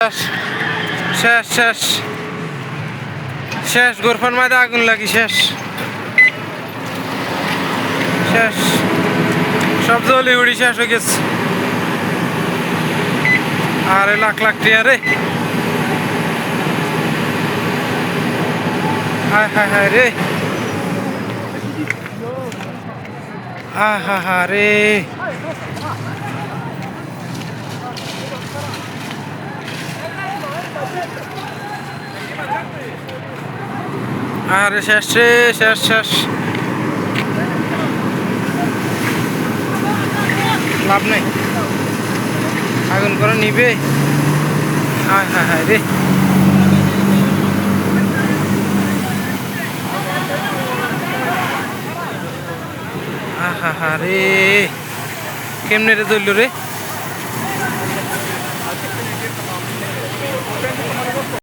শেষ শেষ শেষ গোরফান মাঝে আগুন লাগি শেষ শেষ সব জলি উড়ি শেষ হয়ে গেছে আরে লাখ লাখ টিয়া রে হায় হায় হায় রে হা হা রে আরে শেষ রে শেষ শেষ লাভ নেই আগুন করে নিবে হায় হায় হায় রে হা হা রে কেমনে রে ধরল রে